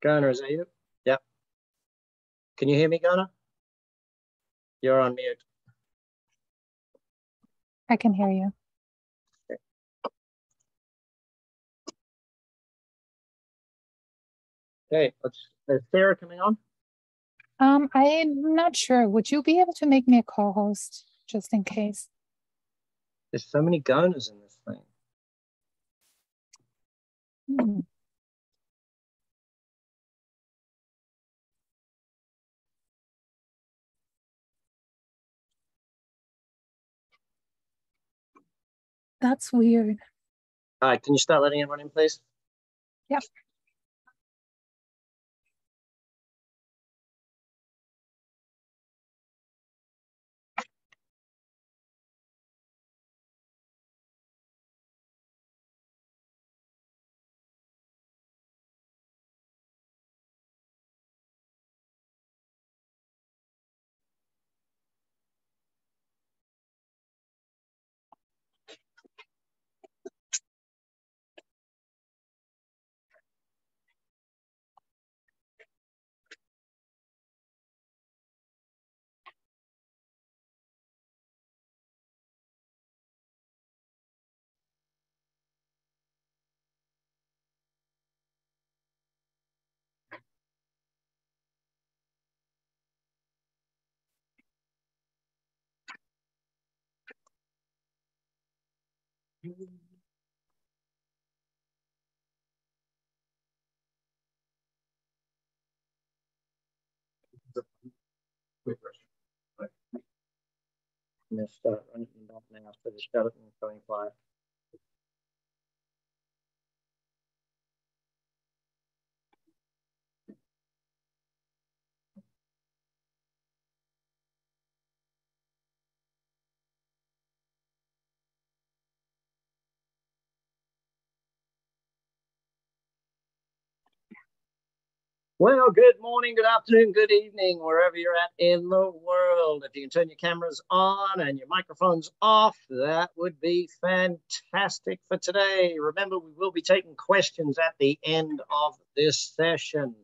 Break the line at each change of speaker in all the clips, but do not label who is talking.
Gunnar, is that you? Yep. Can you hear me, Gunnar? You're on mute.
I can hear you.
Okay, is Sarah coming on?
I'm not sure. Would you be able to make me a co-host just in case?
There's so many Gunnars in this thing.
That's weird.
All right, can you start letting everyone in, please?
Yep.
I'm going to start running back now for the skeleton going fly. Well, good morning, good afternoon, good evening, wherever you're at in the world. If you can turn your cameras on and your microphones off, that would be fantastic for today. Remember, we will be taking questions at the end of this session.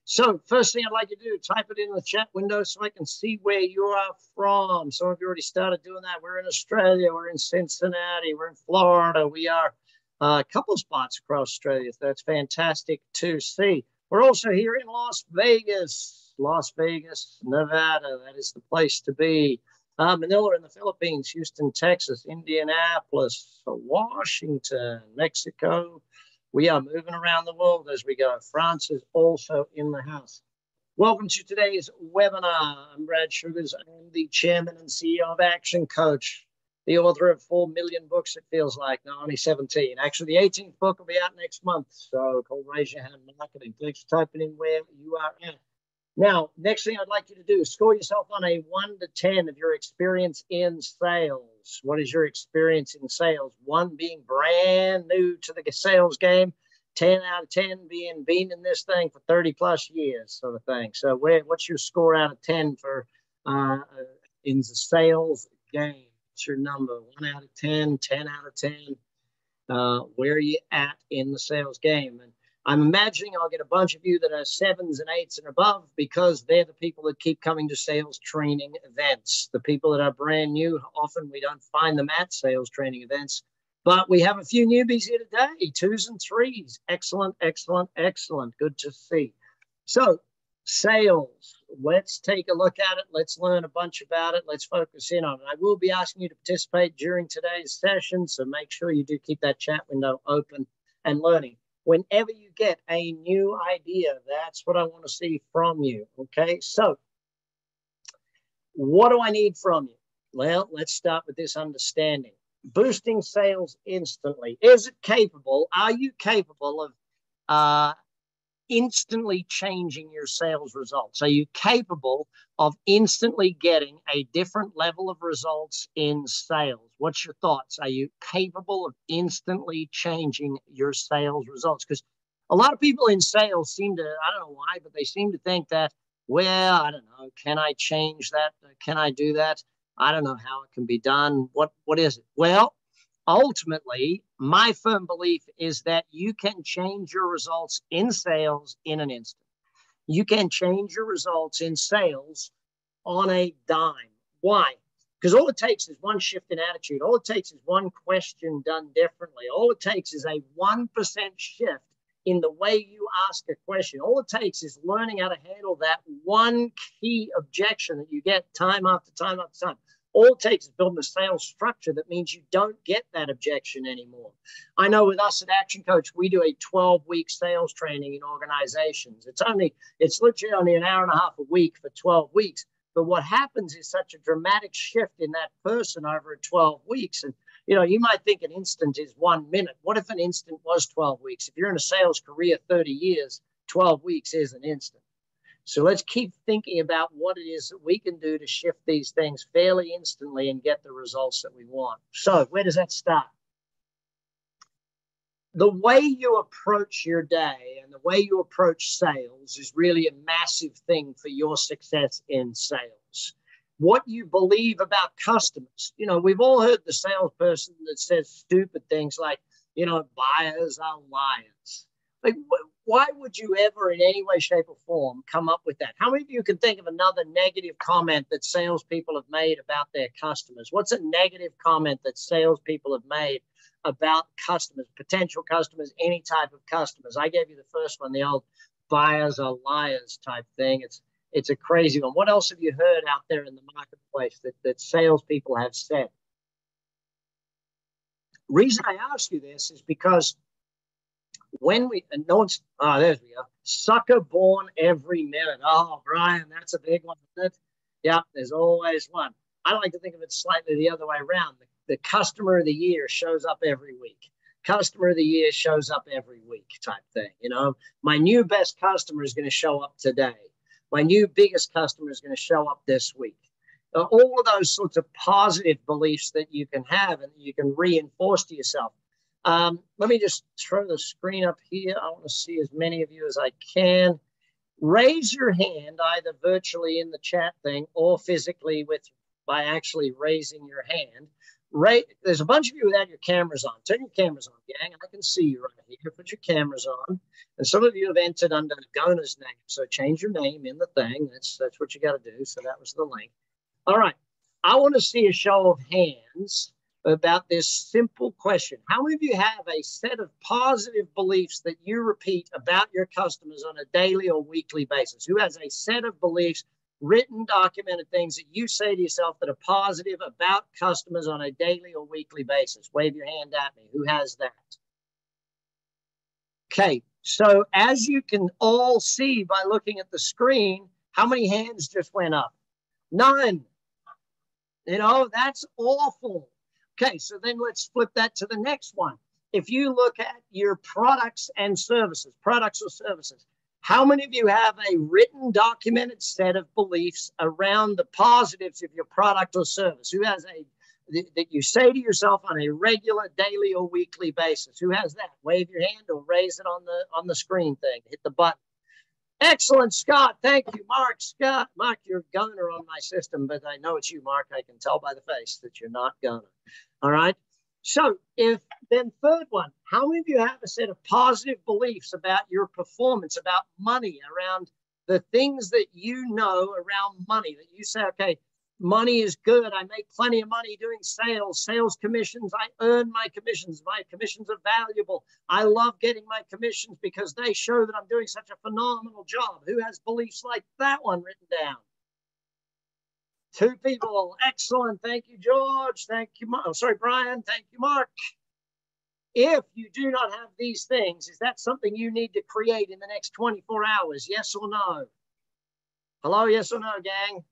So first thing I'd like you to do, type it in the chat window so I can see where you are from. Some of you already started doing that. We're in Australia, we're in Cincinnati, we're in Florida. We are a couple of spots across Australia. So that's fantastic to see. We're also here in Las Vegas, Nevada. That is the place to be. Manila in the Philippines, Houston, Texas, Indianapolis, Washington, Mexico. We are moving around the world as we go. France is also in the house. Welcome to today's webinar. I'm Brad Sugars. I'm the chairman and CEO of Action Coach, the author of 4 million books, it feels like. No, only 17. Actually, the 18th book will be out next month, so called Raise Your Hand Marketing. Thanks for typing in where you are at. Now, next thing I'd like you to do is score yourself on a 1 to 10 of your experience in sales. What is your experience in sales? 1 being brand new to the sales game, 10 out of 10 being been in this thing for 30 plus years, sort of thing. So what's your score out of 10 for in the sales game? What's your number? 1 out of 10, 10 out of 10. Where are you at in the sales game? And I'm imagining I'll get a bunch of you that are 7s and 8s and above, because they're the people that keep coming to sales training events. The people that are brand new, often we don't find them at sales training events. But we have a few newbies here today, 2s and 3s. Excellent, excellent, excellent. Good to see. So sales, let's take a look at it. Let's learn a bunch about it. Let's focus in on it. I will be asking you to participate during today's session, so make sure you do keep that chat window open and learning. Whenever you get a new idea, that's what I want to see from you, okay? So what do I need from you? Well, let's start with this understanding. Boosting sales instantly. Is it capable? Are you capable of instantly changing your sales results? Are you capable of instantly getting a different level of results in sales? What's your thoughts? Are you capable of instantly changing your sales results? Because a lot of people in sales seem to, I don't know why, but they seem to think that, well, I don't know, can I change that? Can I do that? I don't know how it can be done. What is it? Well, ultimately, my firm belief is that you can change your results in sales in an instant. You can change your results in sales on a dime. Why? Because all it takes is one shift in attitude. All it takes is one question done differently. All it takes is a 1% shift in the way you ask a question. All it takes is learning how to handle that one key objection that you get time after time after time. All it takes is building a sales structure that means you don't get that objection anymore. I know with us at Action Coach, we do a 12-week sales training in organizations. It's literally only an hour and a half a week for 12 weeks. But what happens is such a dramatic shift in that person over 12 weeks. And you might think an instant is 1 minute. What if an instant was 12 weeks? If you're in a sales career 30 years, 12 weeks is an instant. So let's keep thinking about what it is that we can do to shift these things fairly instantly and get the results that we want. So where does that start? The way you approach your day and the way you approach sales is really a massive thing for your success in sales. What you believe about customers. We've all heard the salesperson that says stupid things like, buyers are liars. Like, why would you ever in any way, shape, or form come up with that? How many of you can think of another negative comment that salespeople have made about their customers? What's a negative comment that salespeople have made about customers, potential customers, any type of customers? I gave you the first one, the old buyers are liars type thing. It's a crazy one. What else have you heard out there in the marketplace that salespeople have said? Reason I ask you this is because there we go. Sucker born every minute. Oh, Brian, that's a big one, isn't it? Yeah, there's always one. I like to think of it slightly the other way around. The customer of the year shows up every week. Customer of the year shows up every week type thing. My new best customer is going to show up today. My new biggest customer is going to show up this week. All of those sorts of positive beliefs that you can have and you can reinforce to yourself. Let me just throw the screen up here. I want to see as many of you as I can. Raise your hand either virtually in the chat thing or physically by actually raising your hand. There's a bunch of you without your cameras on. Turn your cameras on, gang. I can see you right here. Put your cameras on. And some of you have entered under Gona's name. So change your name in the thing. That's what you got to do. So that was the link. All right. I want to see a show of hands about this simple question. How many of you have a set of positive beliefs that you repeat about your customers on a daily or weekly basis? Who has a set of beliefs, written, documented things that you say to yourself that are positive about customers on a daily or weekly basis? Wave your hand at me. Who has that? Okay, so as you can all see by looking at the screen, how many hands just went up? None. That's awful. Okay, so then let's flip that to the next one. If you look at your products or services, how many of you have a written, documented set of beliefs around the positives of your product or service? Who has that you say to yourself on a regular, daily, or weekly basis? Who has that? Wave your hand or raise it on the screen thing. Hit the button. Excellent, Scott. Thank you, Mark. Scott, Mark, you're Goner on my system, but I know it's you, Mark. I can tell by the face that you're not Goner. All right. So third one, how many of you have a set of positive beliefs about your performance, about money, around the things that you know around money that you say, okay, Money is good. I make plenty of money doing sales commissions. I earn my commissions. My commissions are valuable. I love getting my commissions because they show that I'm doing such a phenomenal job. Who has beliefs like that one written down? 2 people. Excellent. Thank you, George. Thank you, Mark. Oh, sorry, Brian. Thank you, Mark. If you do not have these things, is that something you need to create in the next 24 hours? Yes or no? Hello, yes or no, gang?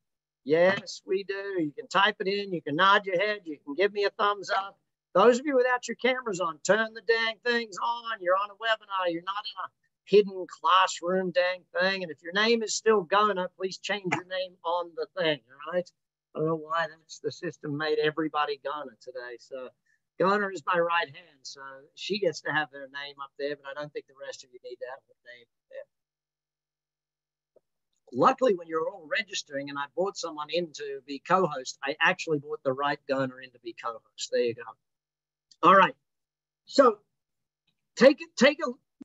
Yes, we do. You can type it in. You can nod your head. You can give me a thumbs up. Those of you without your cameras on, turn the dang things on. You're on a webinar. You're not in a hidden classroom dang thing. And if your name is still Gona, please change your name on the thing, all right? I don't know why that's the system made everybody Gona today. So Gona is my right hand, so she gets to have their name up there, but I don't think the rest of you need to have their name up there. Luckily, when you're all registering and I brought someone in to be co-host, I actually brought the right Gona in to be co-host. There you go. All right. So take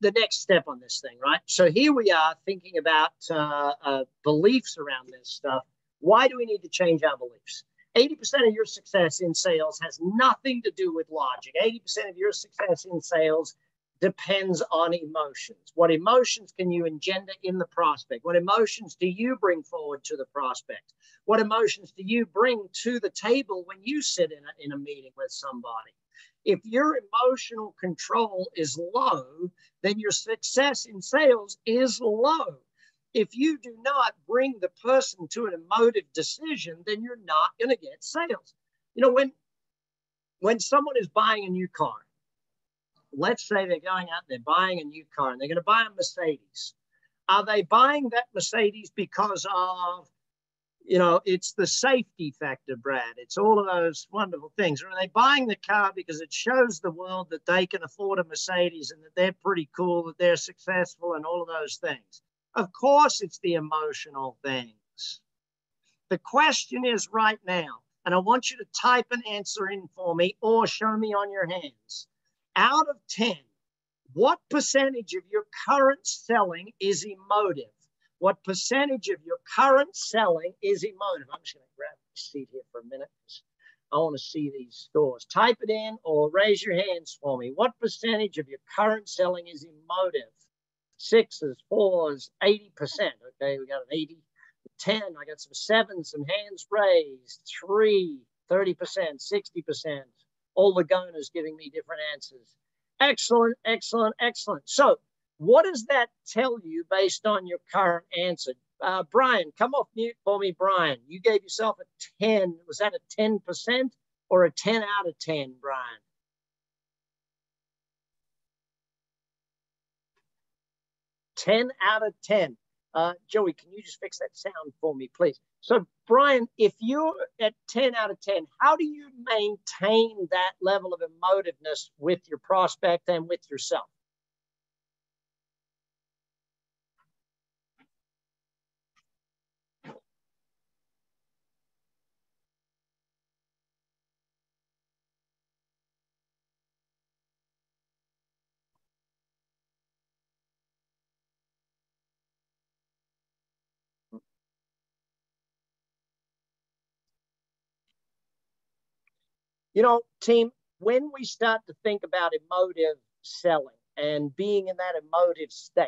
the next step on this thing, right? So here we are thinking about beliefs around this stuff. Why do we need to change our beliefs? 80% of your success in sales has nothing to do with logic. 80% of your success in sales depends on emotions. What emotions can you engender in the prospect? What emotions do you bring forward to the prospect? What emotions do you bring to the table when you sit in a meeting with somebody? If your emotional control is low, then your success in sales is low. If you do not bring the person to an emotive decision, then you're not going to get sales. You know, when someone is buying a new car, let's say they're going out and they're buying a new car and they're going to buy a Mercedes. Are they buying that Mercedes because of, you know, it's the safety factor, Brad? It's all of those wonderful things. Or are they buying the car because it shows the world that they can afford a Mercedes and that they're pretty cool, that they're successful and all of those things? Of course, it's the emotional things. The question is right now, and I want you to type an answer in for me or show me on your hands. Out of 10, what percentage of your current selling is emotive? What percentage of your current selling is emotive? I'm just going to grab my seat here for a minute because I want to see these scores. Type it in or raise your hands for me. What percentage of your current selling is emotive? 6s, 4s, 80%. Okay, we got an 80, 10. I got some 7s, some hands raised. 3, 30%, 60%. All the Gonas giving me different answers. Excellent, excellent, excellent. So what does that tell you based on your current answer? Brian, come off mute for me, Brian. You gave yourself a 10. Was that a 10% or a 10 out of 10, Brian? 10 out of 10. Joey, can you just fix that sound for me, please? So, Brian, if you're at 10 out of 10, how do you maintain that level of emotiveness with your prospect and with yourself? You know, team, when we start to think about emotive selling and being in that emotive state,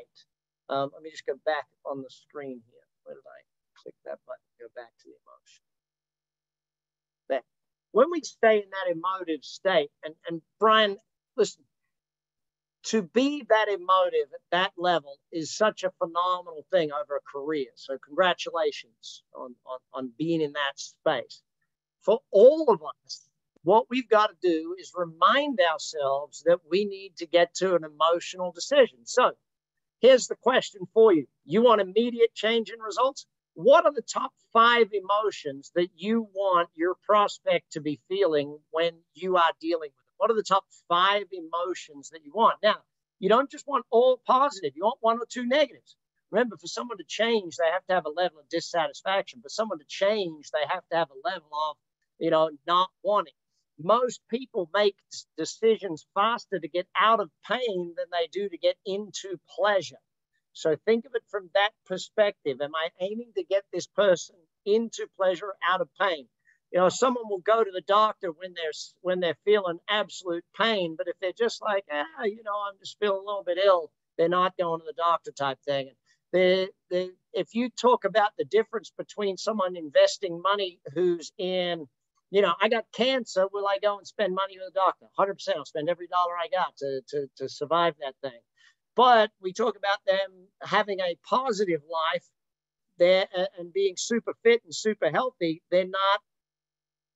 let me just go back on the screen here. Where did I click that button? Go back to the emotion. There. When we stay in that emotive state, and Brian, listen, to be that emotive at that level is such a phenomenal thing over a career. So congratulations on being in that space. For all of us, what we've got to do is remind ourselves that we need to get to an emotional decision. So here's the question for you. You want immediate change in results? What are the top 5 emotions that you want your prospect to be feeling when you are dealing with it? What are the top 5 emotions that you want? Now, you don't just want all positive. You want 1 or 2 negatives. Remember, for someone to change, they have to have a level of dissatisfaction. For someone to change, they have to have a level of, you know, not wanting. Most people make decisions faster to get out of pain than they do to get into pleasure. So think of it from that perspective. Am I aiming to get this person into pleasure, out of pain? You know, someone will go to the doctor when they're feeling absolute pain, but if they're just like, you know, I'm just feeling a little bit ill, they're not going to the doctor type thing. If you talk about the difference between someone investing money who's in, you know, I got cancer, will I go and spend money with a doctor? 100%. I'll spend every dollar I got to survive that thing. But we talk about them having a positive life there and being super fit and super healthy. They're not.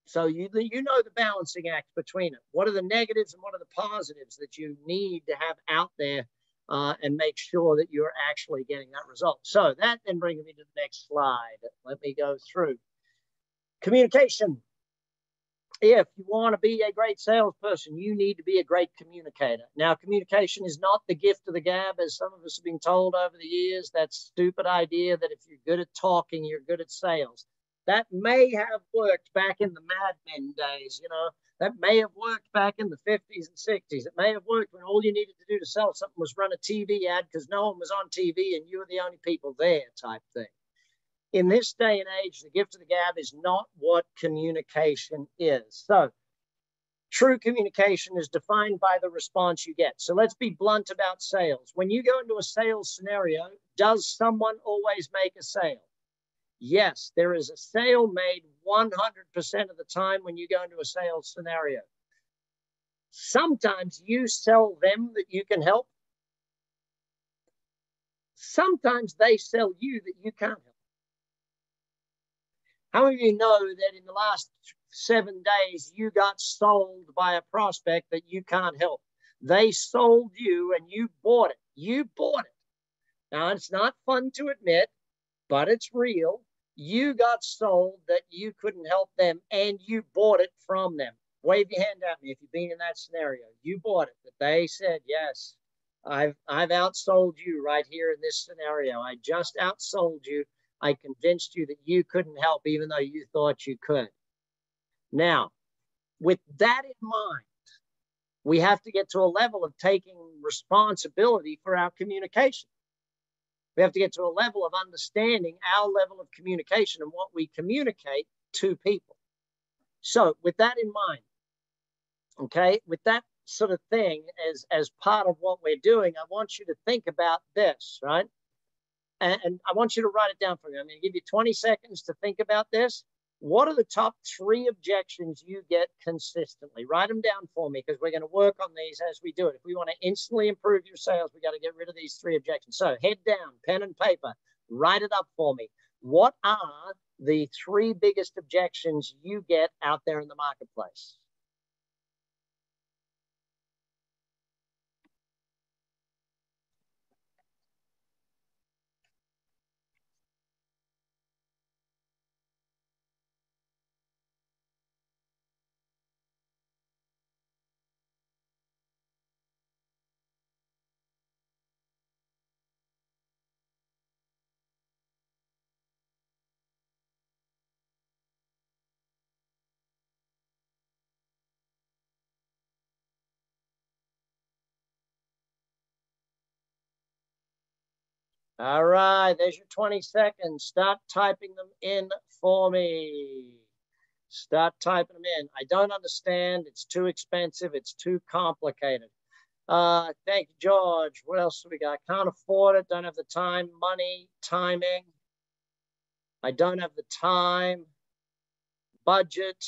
So you know the balancing act between it. What are the negatives and what are the positives that you need to have out there and make sure that you're actually getting that result? So that then brings me to the next slide. Let me go through. Communication. If you want to be a great salesperson, you need to be a great communicator. Now, communication is not the gift of the gab, as some of us have been told over the years. That stupid idea that if you're good at talking, you're good at sales. That may have worked back in the Mad Men days, you know. That may have worked back in the 50s and 60s. It may have worked when all you needed to do to sell something was run a TV ad because no one was on TV and you were the only people there type thing. In this day and age, the gift of the gab is not what communication is. So true communication is defined by the response you get. So let's be blunt about sales. When you go into a sales scenario, does someone always make a sale? Yes, there is a sale made 100% of the time when you go into a sales scenario. Sometimes you sell them that you can help. Sometimes they sell you that you can't help. How many of you know that in the last 7 days, you got sold by a prospect that you can't help? They sold you and you bought it. You bought it. Now, it's not fun to admit, but it's real. You got sold that you couldn't help them and you bought it from them. Wave your hand at me if you've been in that scenario. You bought it, but they said, yes, I've outsold you right here in this scenario. I just outsold you. I convinced you that you couldn't help even though you thought you could. Now, with that in mind, we have to get to a level of taking responsibility for our communication. We have to get to a level of understanding our level of communication and what we communicate to people. So with that in mind, okay, with that sort of thing as part of what we're doing, I want you to think about this, right? And I want you to write it down for me. I'm going to give you 20 seconds to think about this. What are the top 3 objections you get consistently? Write them down for me because we're going to work on these as we do it. If we want to instantly improve your sales, we got to get rid of these 3 objections. So head down, pen and paper, write it up for me. What are the 3 biggest objections you get out there in the marketplace? All right, there's your 20 seconds. Start typing them in for me. Start typing them in. I don't understand. It's too expensive. It's too complicated. Thank you, George. What else do we got? Can't afford it. Don't have the time, money, timing. I don't have the time. Budget.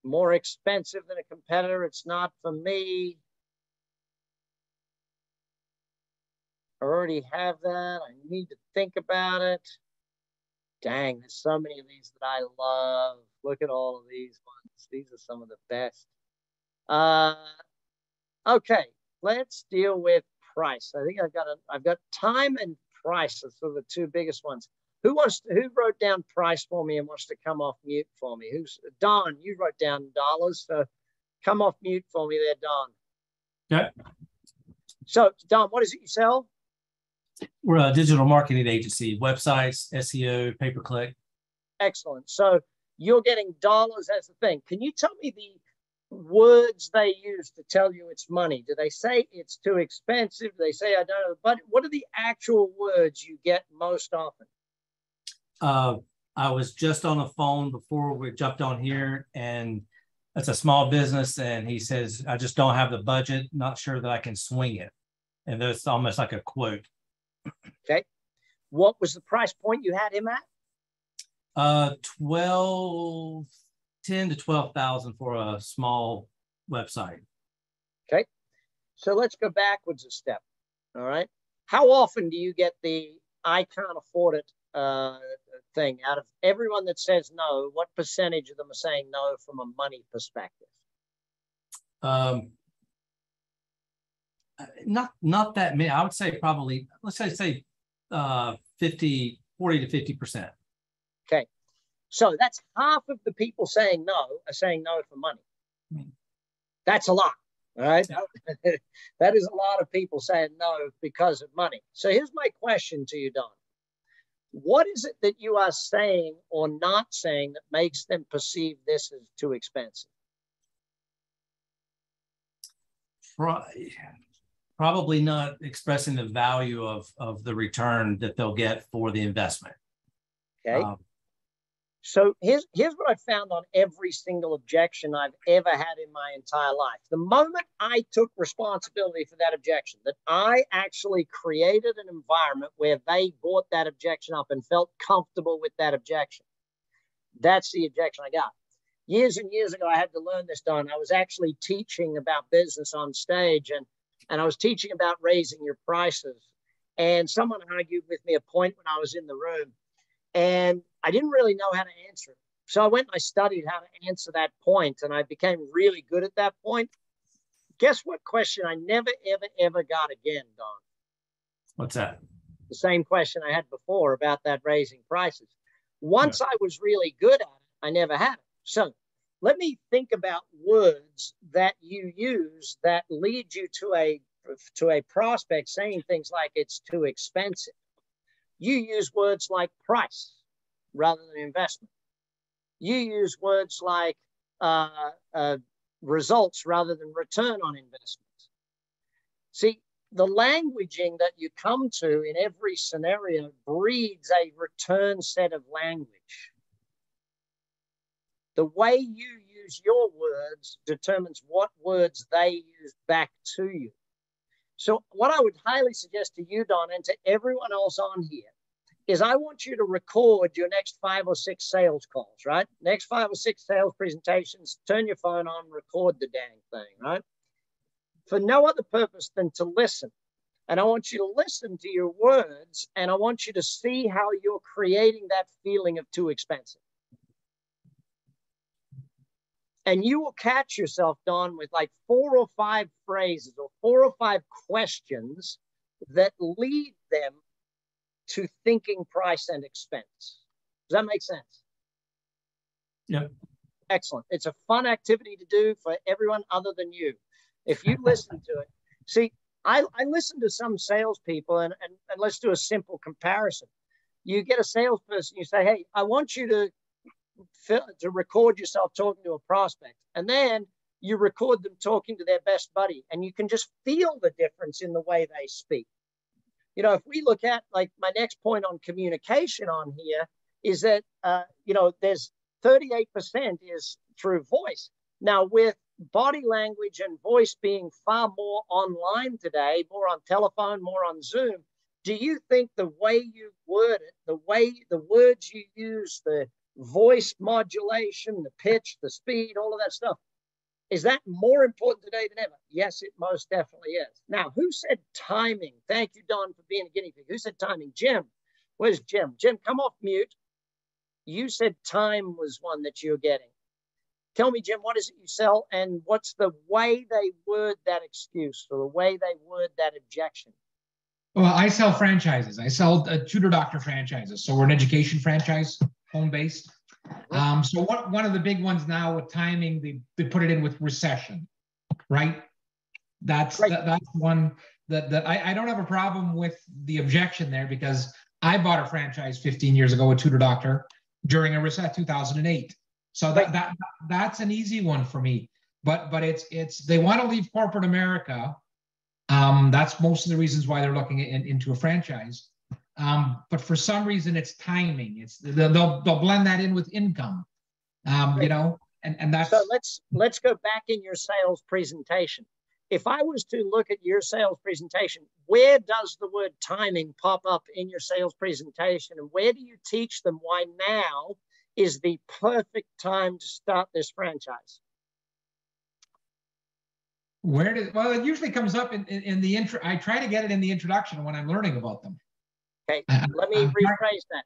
More expensive than a competitor. It's not for me. I already have that. I need to think about it. Dang, there's so many of these that I love. Look at all of these ones. These are some of the best. Okay, let's deal with price. I think I've got time and price. Those are the 2 biggest ones. Who wrote down price for me and wants to come off mute for me? Don? You wrote down dollars, so come off mute for me there, Don.
Yeah.
So, Don, what is it you sell?
We're a digital marketing agency, websites, SEO, pay-per-click.
Excellent. So you're getting dollars as the thing. Can you tell me words they use to tell you it's money? Do they say it's too expensive? Do they say I don't know the budget? What are the actual words you get most often?
I was just on the phone before we jumped on here, and it's a small business, and he says, I just don't have the budget, not sure that I can swing it. And that's almost like a quote.
Okay. What was the price point you had him at?
10 to 12,000 for a small website.
Okay. So let's go backwards a step. All right. How often do you get the I can't afford it thing? Out of everyone that says no, what percentage of them are saying no from a money perspective?
Not that many. I would say probably, let's say 40 to 50%.
Okay. So that's half of the people saying no are saying no for money. That's a lot. All right. Yeah. That is a lot of people saying no because of money. So here's my question to you, Don. What is it that you are saying or not saying that makes them perceive this as too expensive?
Probably not expressing the value of the return that they'll get for the investment.
Okay. So here's what I found on every single objection I've ever had in my entire life. The moment I took responsibility for that objection, that I actually created an environment where they brought that objection up and felt comfortable with that objection, that's the objection I got. Years and years ago, I had to learn this, Don. I was actually teaching about business on stage, and I was teaching about raising your prices. And someone argued with me a point when I was in the room, and I didn't really know how to answer it. So I went and I studied how to answer that point, and I became really good at that point. Guess what question I never, ever, ever got again, Don?
What's that?
The same question I had before about that raising prices. Once I was really good at it, I never had it. So let me think about words that you use that lead you to a prospect saying things like it's too expensive. You use words like price rather than investment. You use words like results rather than return on investment. See, the languaging that you come to in every scenario breeds a return set of language. The way you use your words determines what words they use back to you. So what I would highly suggest to you, Don, and to everyone else on here, is I want you to record your next 5 or 6 sales calls, right? Next 5 or 6 sales presentations, turn your phone on, record the dang thing, right? For no other purpose than to listen. And I want you to listen to your words, and I want you to see how you're creating that feeling of too expensive. And you will catch yourself, Don, with like 4 or 5 phrases or 4 or 5 questions that lead them to thinking price and expense. Does that make sense?
Yeah.
Excellent. It's a fun activity to do for everyone other than you. If you listen to it, see, I listen to some salespeople, and let's do a simple comparison. You get a salesperson, you say, hey, I want you to record yourself talking to a prospect, and then you record them talking to their best buddy, and you can just feel the difference in the way they speak. You know, if we look at like my next point on communication on here is that, there's 38% is through voice. Now, with body language and voice being far more online today, more on telephone, more on Zoom, do you think the way you word it, the way the words you use, the voice modulation, the pitch, the speed, all of that stuff, is that more important today than ever? Yes, it most definitely is. Now, who said timing? Thank you, Don, for being a guinea pig. Who said timing? Jim. Where's Jim? Jim, come off mute. You said time was one that you're getting. Tell me, Jim, what is it you sell, and what's the way they word that excuse or the way they word that objection?
Well, I sell franchises. I sell tutor doctor franchises. So we're an education franchise, home-based. So one of the big ones now with timing, they put it in with recession, right? That's one that I don't have a problem with the objection there, because I bought a franchise 15 years ago with Tutor Doctor during a recession, 2008. So that's an easy one for me. but it's they want to leave corporate America. That's most of the reasons why they're looking into a franchise. But for some reason, it's timing. It's they'll blend that in with income. You know, and that's
so. Let's go back in your sales presentation. If I was to look at your sales presentation, where does the word timing pop up in your sales presentation, and where do you teach them why now is the perfect time to start this franchise?
Well, it usually comes up in the intro. I try to get it in the introduction when I'm learning about them.
Okay, let me rephrase that.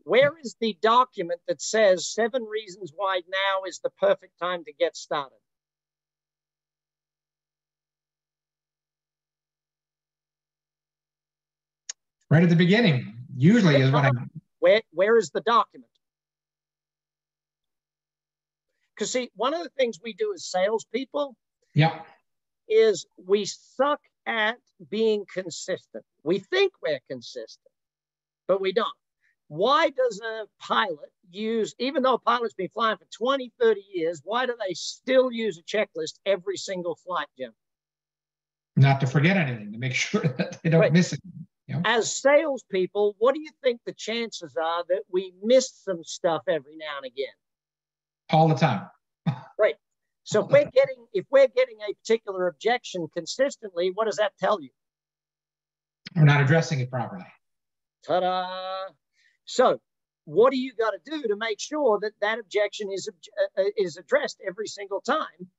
Where is the document that says 7 reasons why now is the perfect time to get started?
Right at the beginning, usually is what I'm.
Where is the document? Because see, one of the things we do as salespeople,
yeah,
is we suck at being consistent. We think we're consistent, but we don't. Why does a pilot use, even though a pilot's been flying for 20, 30 years, why do they still use a checklist every single flight, Jim?
Not to forget anything, to make sure that they don't miss it. You know?
As salespeople, what do you think the chances are that we miss some stuff every now and again?
All the time.
Right. So if we're getting a particular objection consistently, what does that tell you?
We're not addressing it properly.
Ta-da! So what do you got to do to make sure that that objection is addressed every single time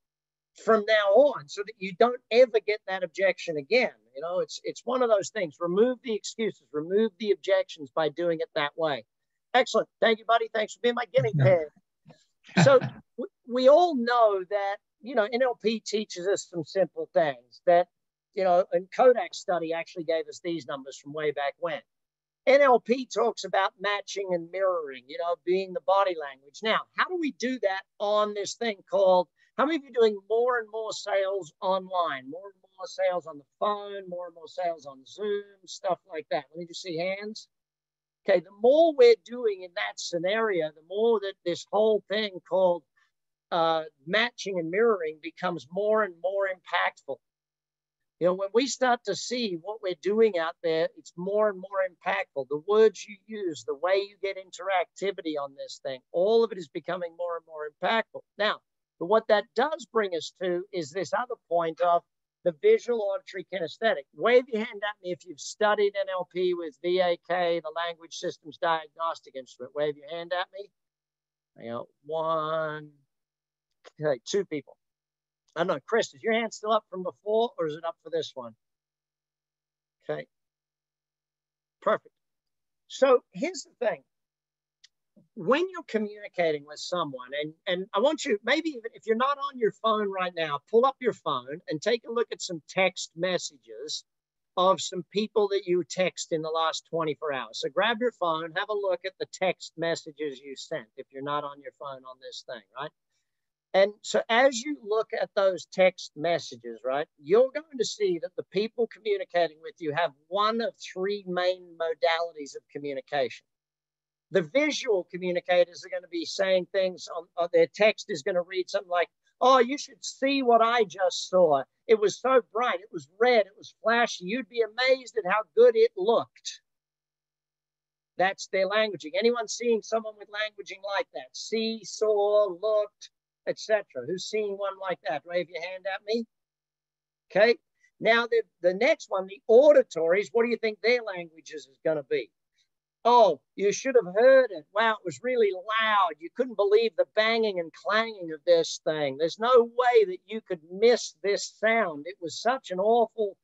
from now on, so that you don't ever get that objection again? You know, it's one of those things. Remove the excuses, remove the objections by doing it that way. Excellent. Thank you, buddy. Thanks for being my guinea pig. So we all know that, you know, NLP teaches us some simple things that, you know, and Kodak study actually gave us these numbers from way back when. NLP talks about matching and mirroring, you know, being the body language. Now, how do we do that on this thing called, how many of you are doing more and more sales online, more and more sales on the phone, more and more sales on Zoom, stuff like that? Let me just see hands. Okay, the more we're doing in that scenario, the more that this whole thing called matching and mirroring becomes more and more impactful. You know, when we start to see what we're doing out there, it's more and more impactful. The words you use, the way you get interactivity on this thing, all of it is becoming more and more impactful. Now, but what that does bring us to is this other point of the visual auditory kinesthetic. Wave your hand at me if you've studied NLP with VAK, the Language Systems Diagnostic Instrument. Wave your hand at me. You know, 1, okay, 2 people. I don't know, Chris, is your hand still up from before, or is it up for this one? Okay, perfect. So here's the thing. When you're communicating with someone, and I want you, maybe even if you're not on your phone right now, pull up your phone and take a look at some text messages of some people that you text in the last 24 hours. So grab your phone, have a look at the text messages you sent if you're not on your phone on this thing, right? And so as you look at those text messages, right, you're going to see that the people communicating with you have one of 3 main modalities of communication. The visual communicators are going to be saying things on their text is going to read something like, oh, you should see what I just saw. It was so bright. It was red. It was flashy. You'd be amazed at how good it looked. That's their languaging. Anyone seeing someone with languaging like that? See, saw, looked, etc. Who's seeing one like that? Wave your hand at me. Okay. Now the next one, the auditories, what do you think their languages is going to be? Oh, you should have heard it. Wow, it was really loud. You couldn't believe the banging and clanging of this thing. There's no way that you could miss this sound. It was such an awful.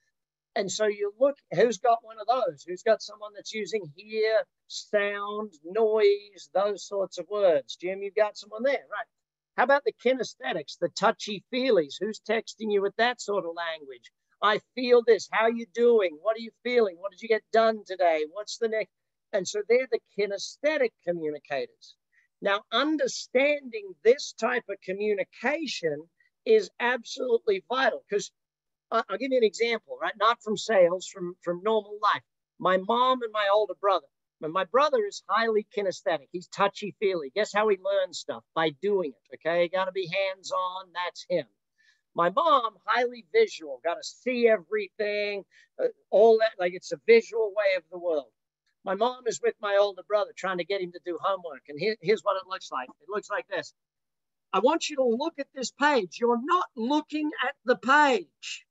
And so you look, who's got one of those? Who's got someone that's using hear, sound, noise, those sorts of words? Jim, you've got someone there, right? How about the kinesthetics, the touchy-feelies? Who's texting you with that sort of language? I feel this. How are you doing? What are you feeling? What did you get done today? What's the next? And so they're the kinesthetic communicators. Now, understanding this type of communication is absolutely vital, because I'll give you an example, right? Not from sales, from normal life. My mom and my older brother, But my brother is highly kinesthetic. He's touchy-feely. Guess how he learns stuff? By doing it, okay? Got to be hands-on. That's him. My mom, highly visual. Got to see everything, all that. Like it's a visual way of the world. My mom is with my older brother trying to get him to do homework. And here's what it looks like. It looks like this. I want you to look at this page. You're not looking at the page.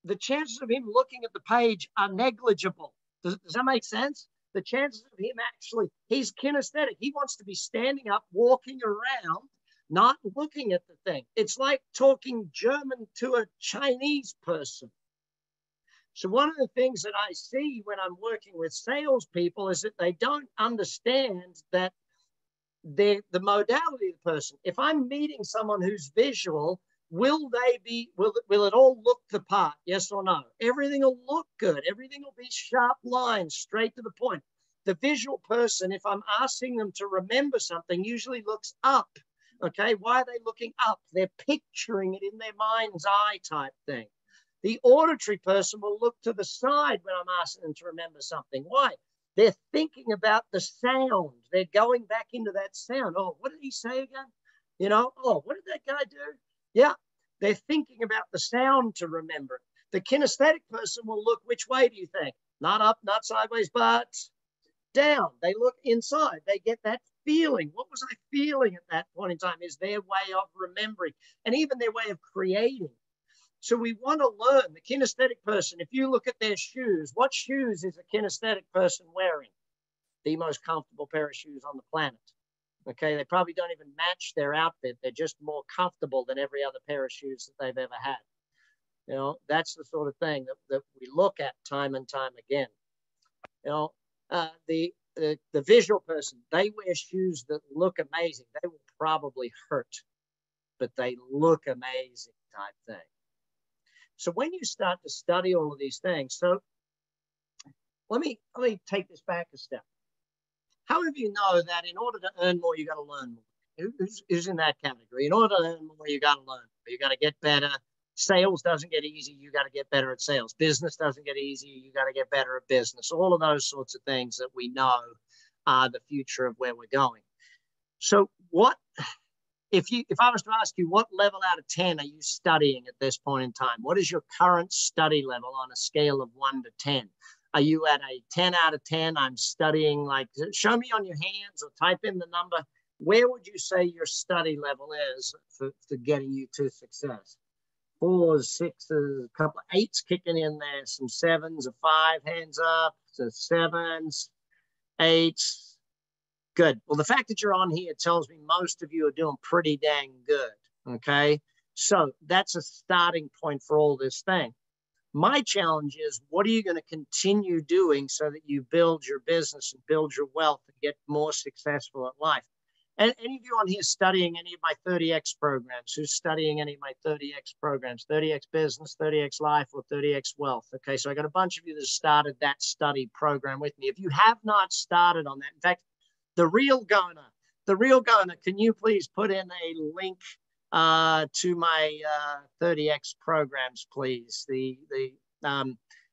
The chances of him looking at the page are negligible. Does that make sense? The chances of him actually, he's kinesthetic. He wants to be standing up, walking around, not looking at the thing. It's like talking German to a Chinese person. So one of the things that I see when I'm working with salespeople is that they don't understand that the modality of the person. If I'm meeting someone who's visual, will it all look the part? Yes or no? Everything will look good. Everything will be sharp lines, straight to the point. The visual person, if I'm asking them to remember something, usually looks up. Okay, why are they looking up? They're picturing it in their mind's eye type thing. The auditory person will look to the side when I'm asking them to remember something. Why? They're thinking about the sound. They're going back into that sound. Oh, what did he say again? You know, oh, what did that guy do? Yeah, they're thinking about the sound to remember it. The kinesthetic person will look which way do you think? Not up, not sideways, but down. They look inside. They get that feeling. What was I feeling at that point in time is their way of remembering and even their way of creating. So we want to learn the kinesthetic person. If you look at their shoes, what shoes is a kinesthetic person wearing? The most comfortable pair of shoes on the planet. Okay, they probably don't even match their outfit. They're just more comfortable than every other pair of shoes that they've ever had. You know, that's the sort of thing that we look at time and time again. You know, the visual person, they wear shoes that look amazing. They will probably hurt, but they look amazing type thing. So when you start to study all of these things, so let me take this back a step. How many of you know that in order to earn more, you got to learn more? Who's in that category? In order to earn more, you got to learn more. You got to get better. Sales doesn't get easy. You got to get better at sales. Business doesn't get easy. You got to get better at business. All of those sorts of things that we know are the future of where we're going. So what, if I was to ask you, what level out of 10 are you studying at this point in time? What is your current study level on a scale of 1 to 10? Are you at a 10 out of 10? I'm studying, like, show me on your hands or type in the number. Where would you say your study level is for getting you to success? 4s, 6s, a couple of 8s kicking in there, some 7s, a 5, hands up, so 7s, 8s. Good. Well, the fact that you're on here tells me most of you are doing pretty dang good, okay? So that's a starting point for all this thing. My challenge is, what are you going to continue doing so that you build your business and build your wealth and get more successful at life? And any of you on here studying any of my 30X programs? Who's studying any of my 30X programs? 30X Business, 30X Life, or 30X Wealth? Okay, so I got a bunch of you that started that study program with me. If you have not started on that, in fact, the real Gona, can you please put in a link to my 30X programs, please?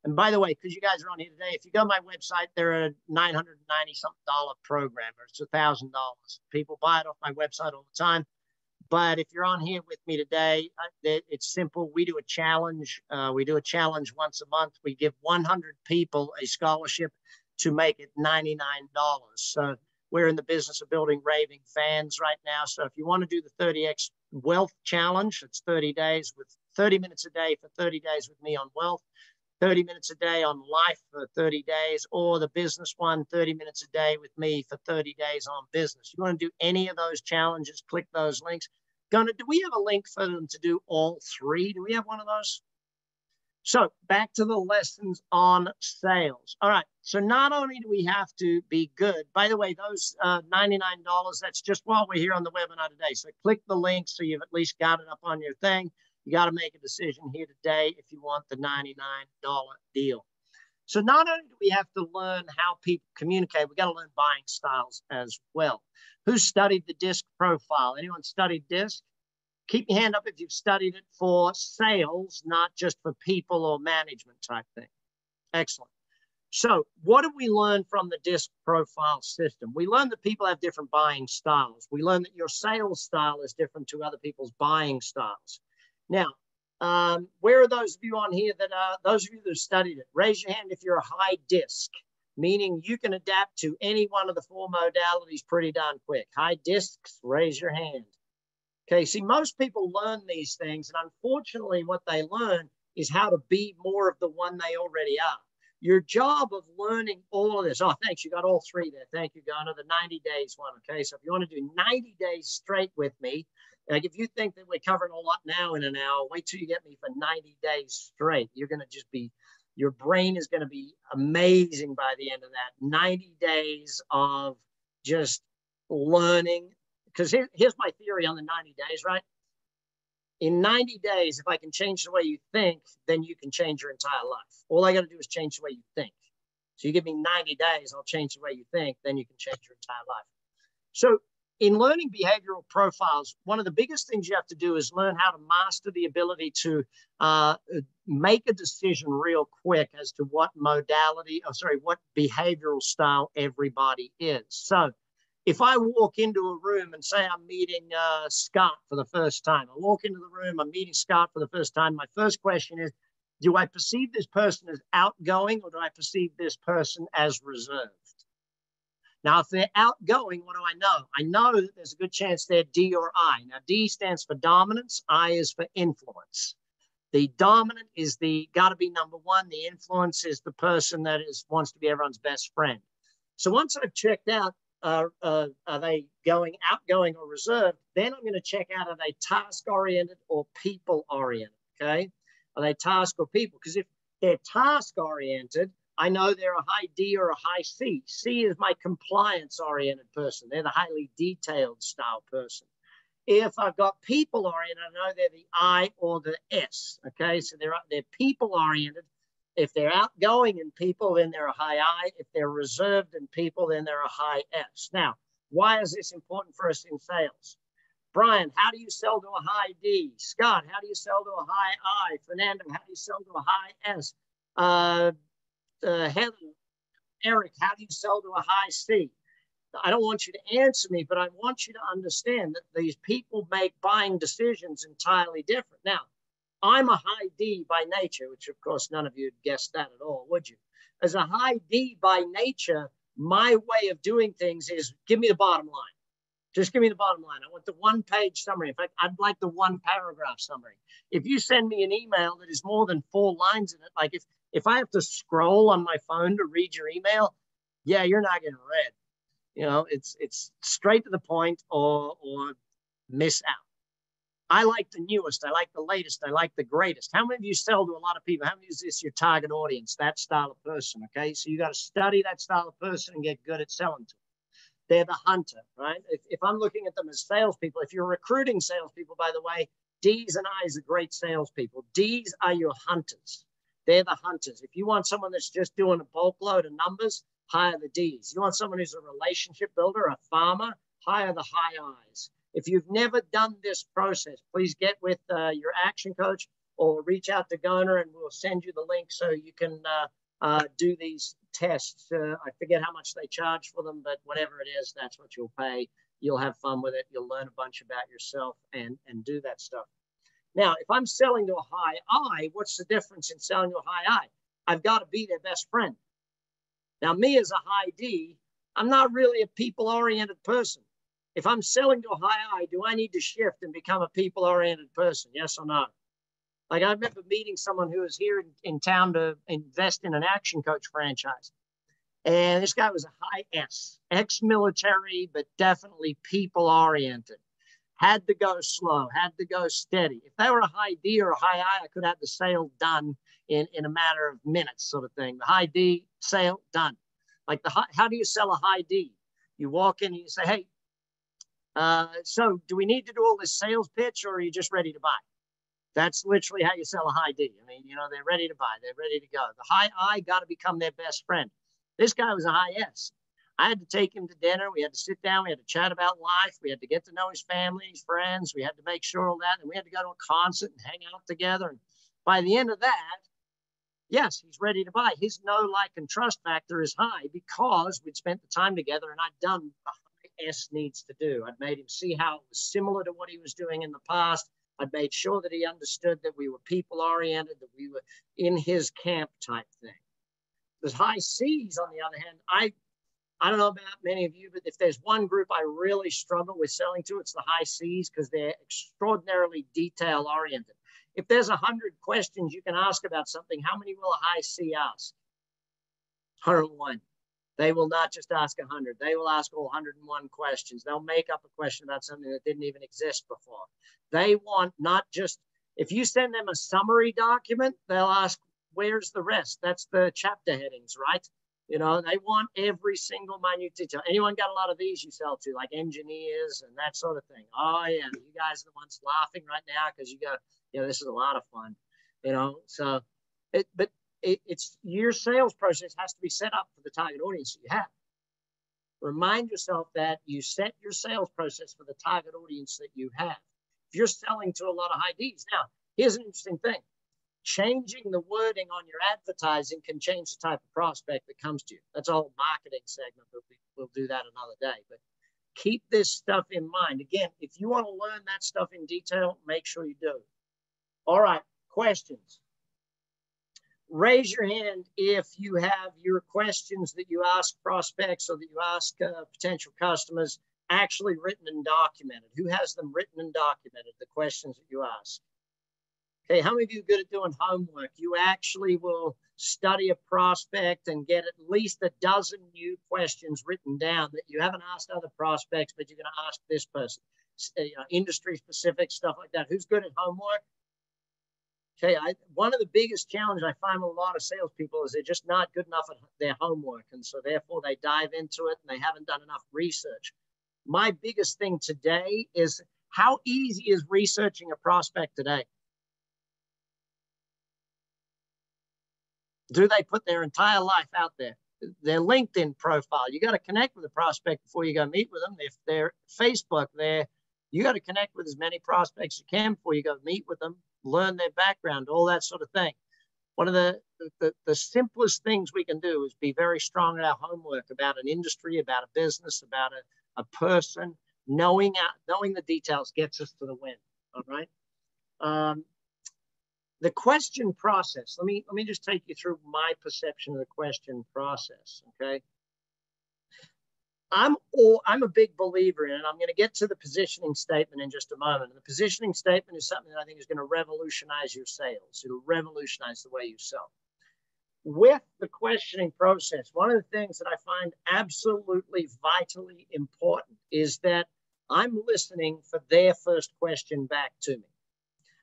And by the way, because you guys are on here today, if you go to my website, they're a $990-something program, or it's $1,000. People buy it off my website all the time. But if you're on here with me today, it's simple. We do a challenge. We do a challenge once a month. We give 100 people a scholarship to make it $99. So we're in the business of building raving fans right now. So if you want to do the 30X Wealth Challenge, it's 30 days with 30 minutes a day for 30 days with me on wealth, 30 minutes a day on life for 30 days, or the business one, 30 minutes a day with me for 30 days on business. You want to do any of those challenges, click those links. Do we have a link for them to do all 3? Do we have one of those? So back to the lessons on sales. All right. So not only do we have to be good, by the way, those $99, that's just while we're here on the webinar today. So click the link so you've at least got it up on your thing. You got to make a decision here today if you want the $99 deal. So not only do we have to learn how people communicate, we got to learn buying styles as well. Who studied the DISC profile? Anyone studied DISC? Keep your hand up if you've studied it for sales, not just for people or management type thing. Excellent. So what did we learn from the DISC profile system? We learned that people have different buying styles. We learned that your sales style is different to other people's buying styles. Now, where are those of you on here that those of you that have studied it? Raise your hand if you're a high DISC, meaning you can adapt to any one of the 4 modalities pretty darn quick. High DISCs, raise your hand. Okay, see, most people learn these things, and unfortunately what they learn is how to be more of the one they already are. Your job of learning all of this. Oh, thanks. You got all 3 there. Thank you, Gunnar. The 90 days one. Okay. So if you want to do 90 days straight with me, like if you think that we're covering a lot now in an hour, wait till you get me for 90 days straight. You're going to just be, your brain is going to be amazing by the end of that. 90 days of just learning. Because here's my theory on the 90 days, right? In 90 days, if I can change the way you think, then you can change your entire life. All I got to do is change the way you think. So you give me 90 days, I'll change the way you think, then you can change your entire life. So in learning behavioral profiles, one of the biggest things you have to do is learn how to master the ability to make a decision real quick as to what modality, what behavioral style everybody is. So if I walk into a room and say I'm meeting Scott for the first time, I walk into the room, I'm meeting Scott for the first time, my first question is, do I perceive this person as outgoing or do I perceive this person as reserved? Now, if they're outgoing, what do I know? I know that there's a good chance they're D or I. Now, D stands for dominance, I is for influence. The dominant is got to be number 1. The influence is the person that wants to be everyone's best friend. So once I've checked out, are they outgoing or reserved? Then I'm going to check out, are they task-oriented or people-oriented, okay? Are they task or people? Because if they're task-oriented, I know they're a high D or a high C. C is my compliance-oriented person. They're the highly detailed style person. If I've got people-oriented, I know they're the I or the S, okay? So they're people-oriented. If they're outgoing in people, then they're a high I. If they're reserved in people, then they're a high S. Now, why is this important for us in sales? Brian, how do you sell to a high D? Scott, how do you sell to a high I? Fernando, how do you sell to a high S? Heather, Eric, how do you sell to a high C? I don't want you to answer me, but I want you to understand that these people make buying decisions entirely different. Now, I'm a high D by nature, which of course none of you would guess that at all, would you? As a high D by nature, my way of doing things is give me the bottom line. Just give me the bottom line. I want the 1-page summary. In fact, I'd like the 1-paragraph summary. If you send me an email that is more than 4 lines in it, like if I have to scroll on my phone to read your email, yeah, you're not getting read. You know, it's straight to the point or miss out. I like the newest, I like the latest, I like the greatest. How many of you sell to a lot of people? How many is this your target audience, that style of person, okay? So you got to study that style of person and get good at selling to them. They're the hunter, right? If I'm looking at them as salespeople, if you're recruiting salespeople, by the way, D's and I's are great salespeople. D's are your hunters. They're the hunters. If you want someone that's just doing a bulk load of numbers, hire the D's. You want someone who's a relationship builder, a farmer, hire the high I's. If you've never done this process, please get with your action coach or reach out to Gunnar and we'll send you the link so you can do these tests. I forget how much they charge for them, but whatever it is, that's what you'll pay. You'll have fun with it. You'll learn a bunch about yourself and do that stuff. Now, if I'm selling to a high I, what's the difference in selling to a high I? I've got to be their best friend. Now, me as a high D, I'm not really a people-oriented person. If I'm selling to a high I, do I need to shift and become a people-oriented person? Yes or no? Like I remember meeting someone who was here in town to invest in an Action Coach franchise. And this guy was a high S, ex-military, but definitely people-oriented. Had to go slow, had to go steady. If they were a high D or a high I could have the sale done in a matter of minutes sort of thing. The high D, sale, done. Like how do you sell a high D? You walk in and you say, hey, so do we need to do all this sales pitch or are you just ready to buy? That's literally how you sell a high D. I mean, you know, they're ready to buy. They're ready to go. The high I got to become their best friend. This guy was a high S. I had to take him to dinner. We had to sit down. We had to chat about life. We had to get to know his family, his friends. We had to make sure all that. And we had to go to a concert and hang out together. And by the end of that, Yes, he's ready to buy. His know, like, and trust factor is high because we'd spent the time together and I'd done the high S needs to do. I'd made him see how it was similar to what he was doing in the past. I'd made sure that he understood that we were people-oriented, that we were in his camp type thing. The high C's, on the other hand, I don't know about many of you, but if there's one group I really struggle with selling to, it's the high C's, because they're extraordinarily detail-oriented. If there's 100 questions you can ask about something, how many will a high C ask? 101. They will not just ask 100. They will ask all 101 questions. They'll make up a question about something that didn't even exist before. They want not just, if you send them a summary document, they'll ask, where's the rest? That's the chapter headings, right? You know, they want every single minute detail. Anyone got a lot of these you sell to, like engineers and that sort of thing? Oh, yeah, you guys are the ones laughing right now because you go, you know, this is a lot of fun, you know? So, it's your sales process has to be set up for the target audience that you have. Remind yourself that you set your sales process for the target audience that you have. If you're selling to a lot of high Ds, now, here's an interesting thing. Changing the wording on your advertising can change the type of prospect that comes to you. That's a whole marketing segment, but we'll do that another day. But keep this stuff in mind. Again, if you want to learn that stuff in detail, make sure you do. All right, questions. Raise your hand if you have your questions that you ask prospects or that you ask potential customers actually written and documented. Who has them written and documented, the questions that you ask? Okay, how many of you are good at doing homework? You actually will study a prospect and get at least a dozen new questions written down that you haven't asked other prospects, but you're going to ask this person. Industry specific stuff like that. Who's good at homework? Okay, one of the biggest challenges I find with a lot of salespeople is they're just not good enough at their homework. And so therefore they dive into it and they haven't done enough research. My biggest thing today is, how easy is researching a prospect today? Do they put their entire life out there? Their LinkedIn profile, you got to connect with a prospect before you go meet with them. If they're Facebook, you got to connect with as many prospects as you can before you go meet with them, learn their background, all that sort of thing. One of the simplest things we can do is be very strong at our homework about an industry, about a business, about a person. Knowing the details gets us to the win. All right. The question process. Let me just take you through my perception of the question process. Okay. I'm a big believer in it. I'm going to get to the positioning statement in just a moment. And the positioning statement is something that I think is going to revolutionize your sales. It'll revolutionize the way you sell. With the questioning process, one of the things that I find absolutely vitally important is that I'm listening for their first question back to me.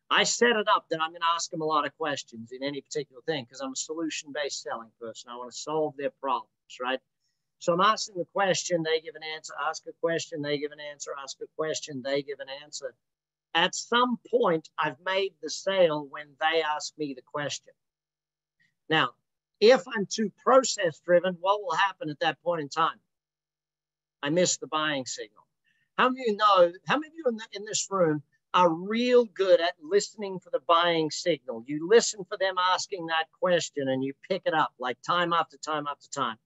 I set it up that I'm going to ask them a lot of questions in any particular thing because I'm a solution-based selling person. I want to solve their problems, right? So I'm asking the question, they give an answer, ask a question, they give an answer, ask a question, they give an answer. At some point, I've made the sale when they ask me the question. Now, if I'm too process-driven, what will happen at that point in time? I miss the buying signal. How many of you in this room are real good at listening for the buying signal? You listen for them asking that question and you pick it up like time after time after time.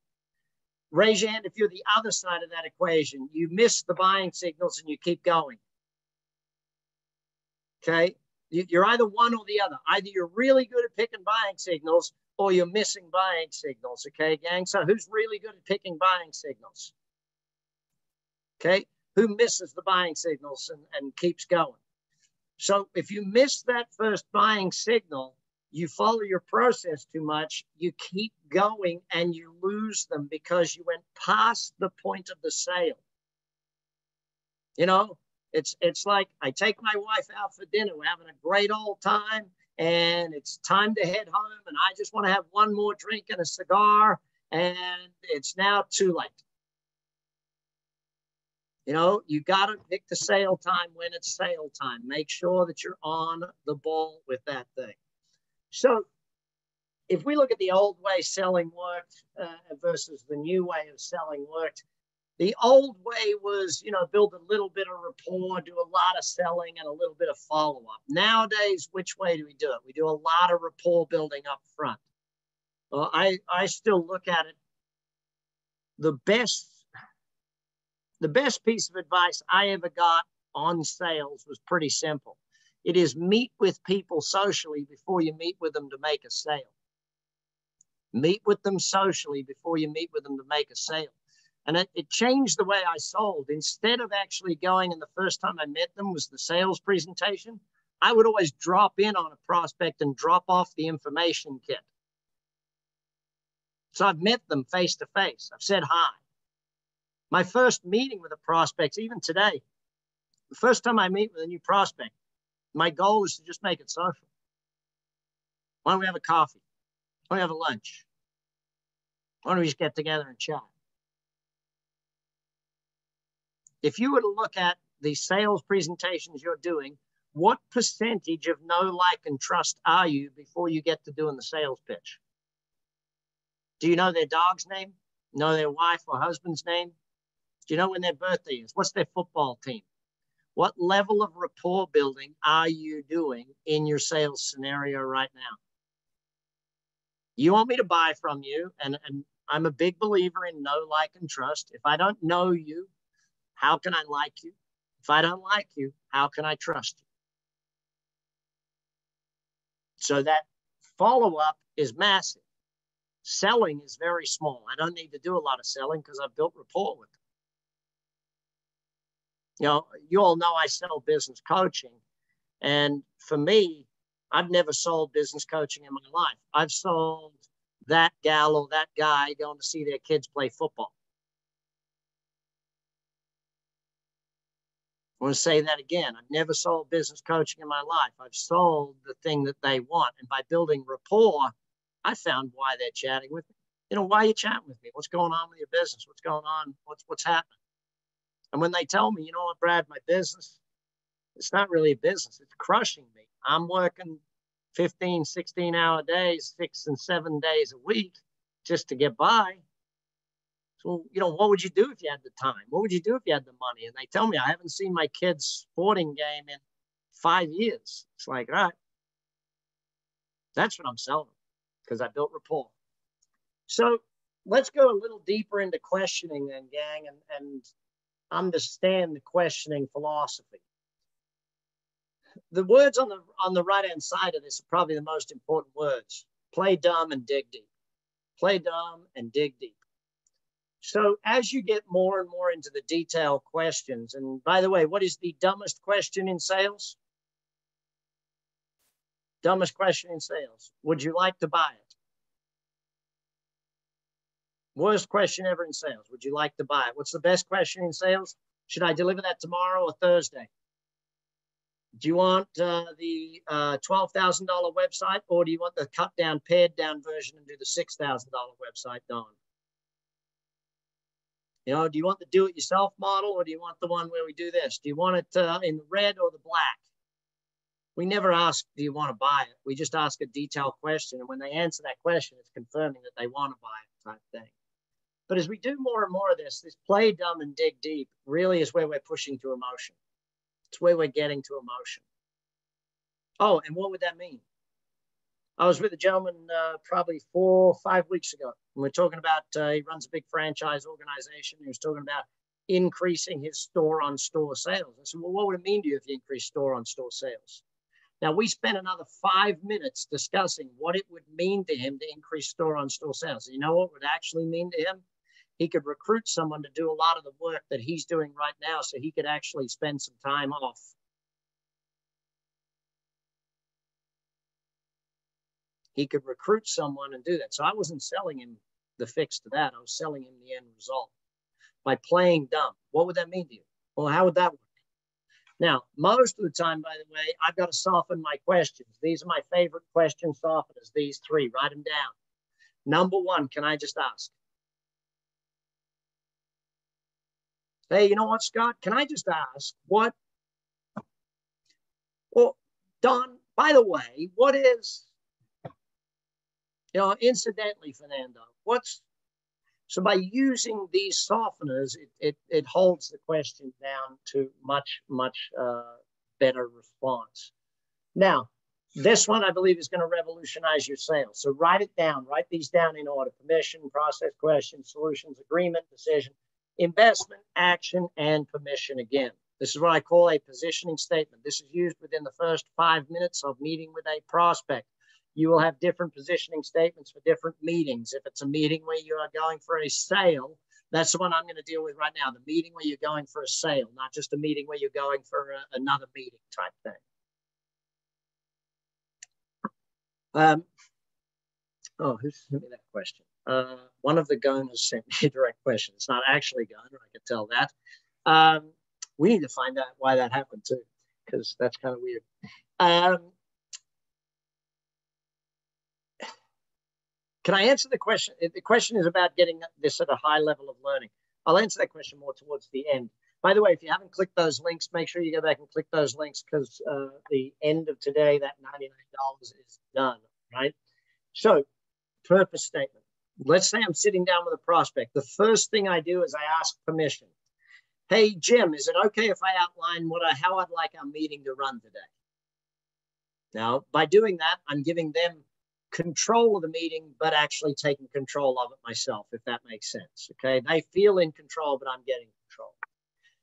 Raise your hand if you're the other side of that equation. You miss the buying signals and you keep going. Okay? You're either one or the other. Either you're really good at picking buying signals or you're missing buying signals. Okay, gang? So who's really good at picking buying signals? Okay? Who misses the buying signals and keeps going? So if you miss that first buying signal, you follow your process too much, you keep going and you lose them because you went past the point of the sale. You know, it's like I take my wife out for dinner, we're having a great old time, and it's time to head home, and I just want to have one more drink and a cigar, and it's now too late. You know, you got to pick the sale time when it's sale time. Make sure that you're on the ball with that thing. So if we look at the old way selling worked versus the new way of selling worked, the old way was, you know, build a little bit of rapport, do a lot of selling and a little bit of follow-up. Nowadays, which way do we do it? We do a lot of rapport building up front. Well, I still look at it. The best piece of advice I ever got on sales was pretty simple. It is meet with people socially before you meet with them to make a sale. Meet with them socially before you meet with them to make a sale. And it changed the way I sold. Instead of actually going and the first time I met them was the sales presentation, I would always drop in on a prospect and drop off the information kit. So I've met them face to face. I've said hi. My first meeting with a prospect, even today, the first time I meet with a new prospect, my goal is to just make it social. Why don't we have a coffee? Why don't we have a lunch? Why don't we just get together and chat? If you were to look at the sales presentations you're doing, what percentage of know, like, and trust are you before you get to doing the sales pitch? Do you know their dog's name? Know their wife or husband's name? Do you know when their birthday is? What's their football team? What level of rapport building are you doing in your sales scenario right now? You want me to buy from you, and I'm a big believer in know, like, and trust. If I don't know you, how can I like you? If I don't like you, how can I trust you? So that follow-up is massive. Selling is very small. I don't need to do a lot of selling because I've built rapport with them. You know, you all know I sell business coaching. And for me, I've never sold business coaching in my life. I've sold that gal or that guy going to see their kids play football. I want to say that again. I've never sold business coaching in my life. I've sold the thing that they want. And by building rapport, I found why they're chatting with me. You know, why are you chatting with me? What's going on with your business? What's going on? What's happening? And when they tell me, you know what, Brad, my business, it's not really a business. It's crushing me. I'm working 15, 16-hour days, 6 and 7 days a week just to get by. So, you know, what would you do if you had the time? What would you do if you had the money? And they tell me, I haven't seen my kid's sporting game in 5 years. It's like, all right, that's what I'm selling because I built rapport. So let's go a little deeper into questioning then, gang, and understand the questioning philosophy. The words on the right-hand side of this are probably the most important words. Play dumb and dig deep. Play dumb and dig deep. So as you get more and more into the detailed questions, and by the way, what is the dumbest question in sales? Dumbest question in sales. Would you like to buy it? Worst question ever in sales. Would you like to buy it? What's the best question in sales? Should I deliver that tomorrow or Thursday? Do you want the $12,000 website, or do you want the cut down, pared down version and do the $6,000 website, Don? You know, do you want the do-it-yourself model, or do you want the one where we do this? Do you want it in the red or the black? We never ask, do you want to buy it? We just ask a detailed question. And when they answer that question, it's confirming that they want to buy it type thing. But as we do more and more of this play dumb and dig deep really is where we're pushing to emotion. It's where we're getting to emotion. Oh, and what would that mean? I was with a gentleman probably 4 or 5 weeks ago. And we're talking about, he runs a big franchise organization. He was talking about increasing his store-on-store sales. I said, well, what would it mean to you if you increase store-on-store sales? Now, we spent another 5 minutes discussing what it would mean to him to increase store-on-store sales. You know what it would actually mean to him? He could recruit someone to do a lot of the work that he's doing right now so he could actually spend some time off. He could recruit someone and do that. So I wasn't selling him the fix to that. I was selling him the end result by playing dumb. What would that mean to you? Well, how would that work? Now, most of the time, by the way, I've got to soften my questions. These are my favorite question softeners, these 3. Write them down. Number 1, can I just ask? Hey, you know what, Scott? Can I just ask what? Well, Don, by the way, what is, incidentally, Fernando, so by using these softeners, it holds the question down to much, much better response. Now, This one, I believe, is going to revolutionize your sales. So write it down. Write these down in order: permission, process, question, solutions, agreement, decision, investment, action, and permission again. This is what I call a positioning statement. This is used within the first 5 minutes of meeting with a prospect. You will have different positioning statements for different meetings. If it's a meeting where you are going for a sale, that's the one I'm going to deal with right now. The meeting where you're going for a sale, not just a meeting where you're going for another meeting type thing. Who sent me that question? One of the Goners sent me a direct question. It's not actually Goner, I can tell that. We need to find out why that happened too, because that's kind of weird. Can I answer the question? The question is about getting this at a high level of learning. I'll answer that question more towards the end. By the way, if you haven't clicked those links, make sure you go back and click those links, because the end of today, that $99 is done, right? So, purpose statement. Let's say I'm sitting down with a prospect. The first thing I do is I ask permission. Hey, Jim, is it okay if I outline how I'd like our meeting to run today? Now, by doing that, I'm giving them control of the meeting, but actually taking control of it myself, if that makes sense. Okay, they feel in control, but I'm getting control.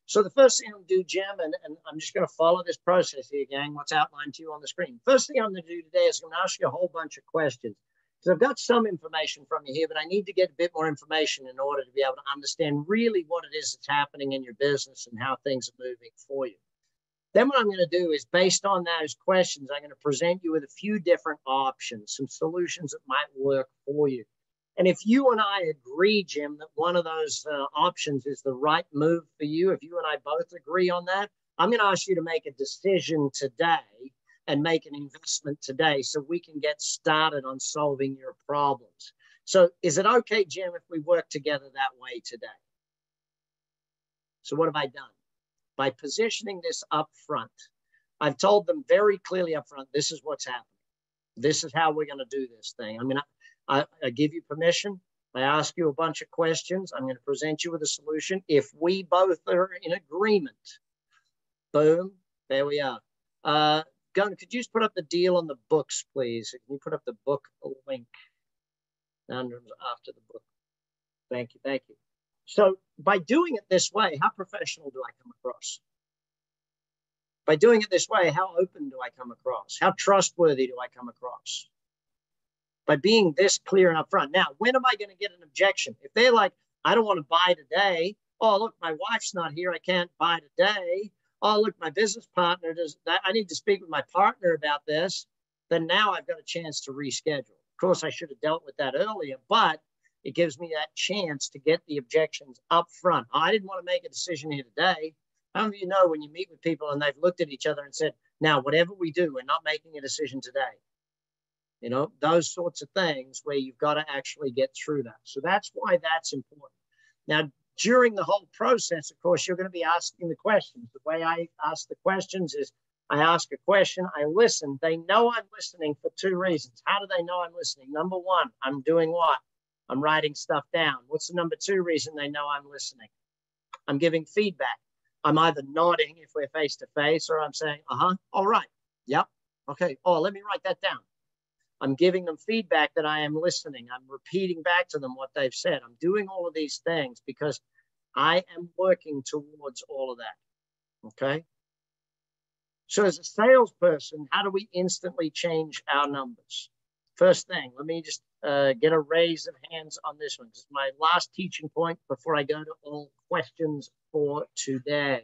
So the first thing I'm going to do, Jim, and I'm just going to follow this process here, gang, what's outlined to you on the screen. First thing I'm going to do today is I'm going to ask you a whole bunch of questions. So I've got some information from you here, but I need to get a bit more information in order to be able to understand really what it is that's happening in your business and how things are moving for you. Then what I'm going to do is, based on those questions, I'm going to present you with a few different options, some solutions that might work for you. And if you and I agree, Jim, that one of those options is the right move for you, if you and I both agree on that, I'm going to ask you to make a decision today and make an investment today so we can get started on solving your problems. So is it okay, Jim, if we work together that way today? So what have I done? By positioning this up front, I've told them very clearly up front, this is what's happening. This is how we're going to do this thing. I mean, I give you permission. I ask you a bunch of questions. I'm going to present you with a solution. If we both are in agreement, boom, there we are. Gunnar, could you just put up the deal on the books, please? Can you put up the book link after the book? Thank you, thank you. So by doing it this way, how professional do I come across? By doing it this way, how open do I come across? How trustworthy do I come across? By being this clear and upfront. Now, when am I going to get an objection? If they're like, I don't want to buy today. Oh, look, my wife's not here. I can't buy today. Oh, look, my business partner does that. I need to speak with my partner about this. Then now I've got a chance to reschedule. Of course, I should have dealt with that earlier, but it gives me that chance to get the objections up front. I didn't want to make a decision here today. How many of you know when you meet with people and they've looked at each other and said, now, whatever we do, we're not making a decision today. You know, those sorts of things where you've got to actually get through that. So that's why that's important. Now, during the whole process, of course, you're going to be asking the questions. The way I ask the questions is I ask a question, I listen. They know I'm listening for two reasons. How do they know I'm listening? Number one, I'm doing what? I'm writing stuff down. What's the number two reason they know I'm listening? I'm giving feedback. I'm either nodding if we're face to face, or I'm saying, all right, yep, okay, oh, let me write that down. I'm giving them feedback that I am listening. I'm repeating back to them what they've said. I'm doing all of these things because I am working towards all of that, okay? So as a salesperson, how do we instantly change our numbers? First thing, let me just get a raise of hands on this one. This is my last teaching point before I go to all questions for today.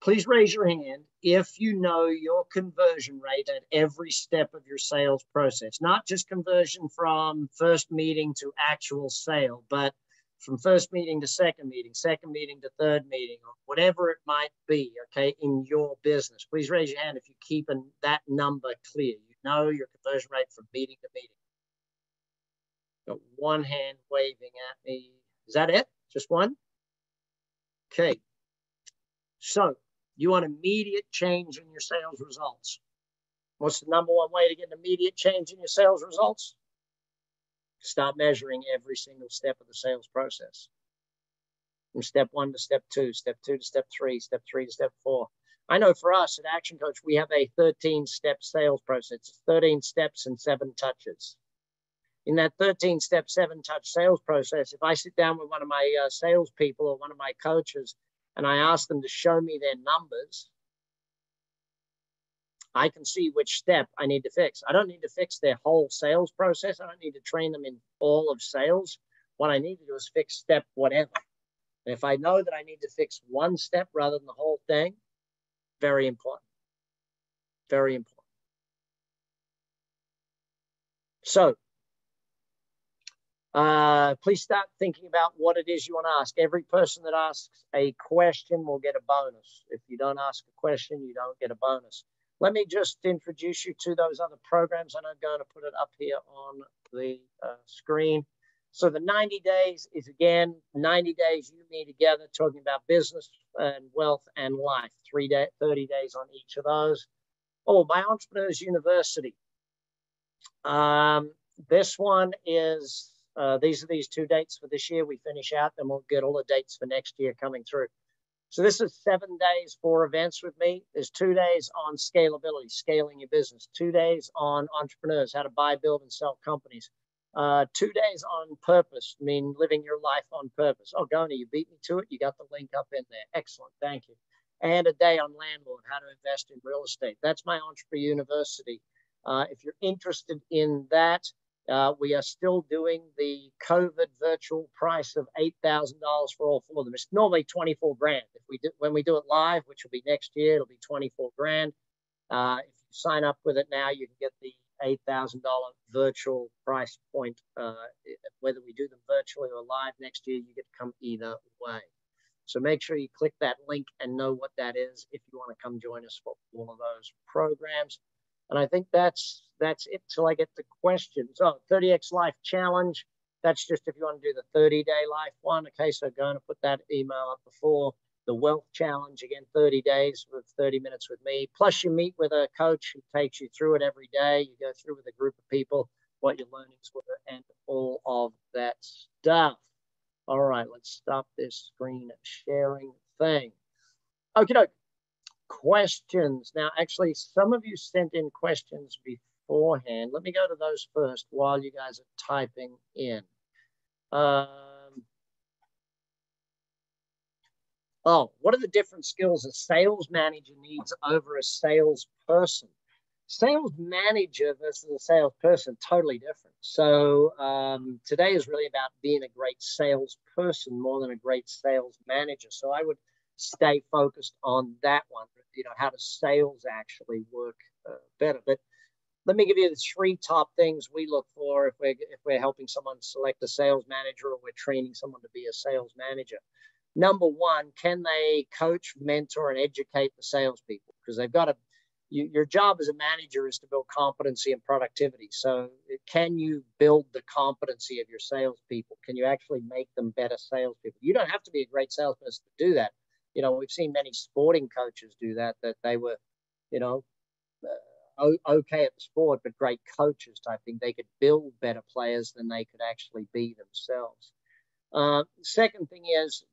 Please raise your hand if you know your conversion rate at every step of your sales process, not just conversion from first meeting to actual sale, but from first meeting to second meeting to third meeting, or whatever it might be, okay, in your business. Please raise your hand if you're keeping that number clear. You know your conversion rate from meeting to meeting. Got one hand waving at me. Is that it? Just one? Okay. So you want immediate change in your sales results. What's the number one way to get an immediate change in your sales results? Start measuring every single step of the sales process. From step 1 to step 2, step 2 to step 3, step 3 to step 4. I know for us at Action Coach, we have a 13-step sales process. It's 13 steps and 7 touches. In that 13-step, 7-touch sales process, if I sit down with one of my salespeople or one of my coaches and I ask them to show me their numbers, I can see which step I need to fix. I don't need to fix their whole sales process. I don't need to train them in all of sales. What I need to do is fix step whatever. And if I know that I need to fix one step rather than the whole thing, very important. Very important. So, please start thinking about what it is you want to ask. Every person that asks a question will get a bonus. If you don't ask a question, you don't get a bonus. Let me just introduce you to those other programs, and I'm going to put it up here on the screen. So the 90 days is, again, 90 days you me together talking about business and wealth and life. 30 days on each of those. Oh, my Entrepreneurs University. This one is, these are these 2 dates for this year. We finish out, then we'll get all the dates for next year coming through. So this is 7 days, 4 events with me. There's 2 days on scalability, scaling your business. 2 days on entrepreneurs, how to buy, build, and sell companies. 2 days on purpose, I mean living your life on purpose. Oh, Goni, you beat me to it. You got the link up in there. Excellent, thank you. And a day on landlord, how to invest in real estate. That's my Entrepreneur University. If you're interested in that, we are still doing the COVID virtual price of $8,000 for all 4 of them. It's normally 24 grand. When we do it live, which will be next year, it'll be 24 grand. If you sign up with it now, you can get the $8,000 virtual price point. Whether we do them virtually or live next year, you get to come either way. So make sure you click that link and know what that is if you want to come join us for all of those programs. And I think that's it till I get the questions. Oh, 30X Life Challenge. That's just if you want to do the 30-day life one. Okay, so going to put that email up before. The Wealth Challenge, again, 30 days with 30 minutes with me. Plus you meet with a coach who takes you through it every day. You go through with a group of people, what your learnings were, and all of that stuff. All right, let's stop this screen sharing thing. Okie doke. Questions. Now, actually, some of you sent in questions beforehand. Let me go to those first while you guys are typing in. Oh, what are the different skills a sales manager needs over a salesperson? Sales manager versus a salesperson, totally different. So today is really about being a great salesperson more than a great sales manager. So I would stay focused on that one. You know, how does sales actually work better? But let me give you the 3 top things we look for if we're helping someone select a sales manager or we're training someone to be a sales manager. Number 1, can they coach, mentor, and educate the salespeople? Because they've got to, your job as a manager is to build competency and productivity. So can you build the competency of your salespeople? Can you actually make them better salespeople? You don't have to be a great salesperson to do that. You know, we've seen many sporting coaches do that they were, you know, okay at the sport, but great coaches type thing. They could build better players than they could actually be themselves. Second thing is,